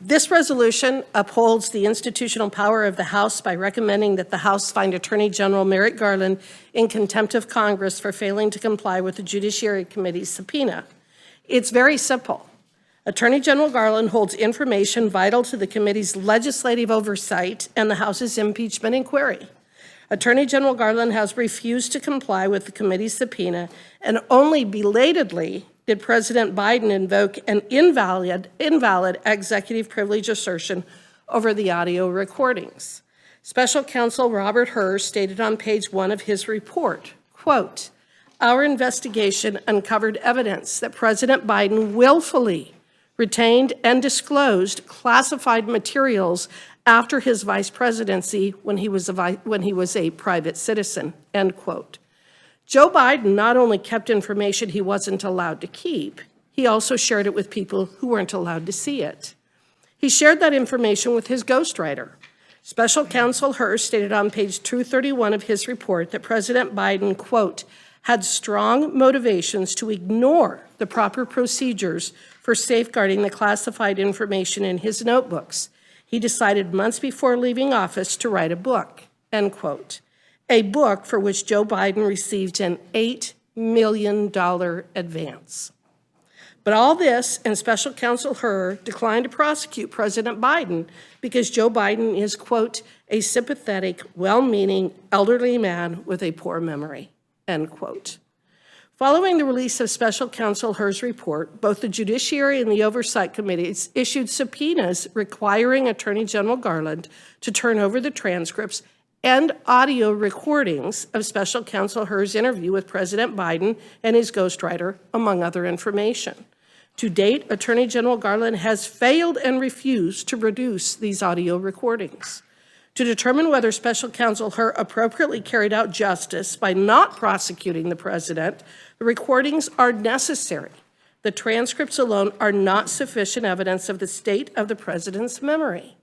This resolution upholds the institutional power of the House by recommending that the House find Attorney General Merrick Garland in contempt of Congress for failing to comply with the Judiciary Committee's subpoena. It's very simple. Attorney General Garland holds information vital to the committee's legislative oversight and the House's impeachment inquiry. Attorney General Garland has refused to comply with the committee's subpoena, and only belatedly did President Biden invoke an invalid executive privilege assertion over the audio recordings. Special Counsel Robert Hur stated on page 1 of his report, quote, "Our investigation uncovered evidence that President Biden willfully retained and disclosed classified materials after his vice presidency when he was a private citizen," end quote. Joe Biden not only kept information he wasn't allowed to keep, he also shared it with people who weren't allowed to see it. He shared that information with his ghostwriter. Special Counsel Hur stated on page 231 of his report that President Biden, quote, "had strong motivations to ignore the proper procedures for safeguarding the classified information in his notebooks. He decided months before leaving office to write a book," end quote. A book for which Joe Biden received an $8 million advance. But all this, and Special Counsel Hur declined to prosecute President Biden because Joe Biden is, quote, "a sympathetic, well-meaning, elderly man with a poor memory," end quote. Following the release of Special Counsel Hur's report, both the Judiciary and the Oversight Committees issued subpoenas requiring Attorney General Garland to turn over the transcripts and audio recordings of Special Counsel Hur's interview with President Biden and his ghostwriter, among other information. To date, Attorney General Garland has failed and refused to produce these audio recordings. To determine whether Special Counsel Hur appropriately carried out justice by not prosecuting the president, the recordings are necessary. The transcripts alone are not sufficient evidence of the state of the president's memory.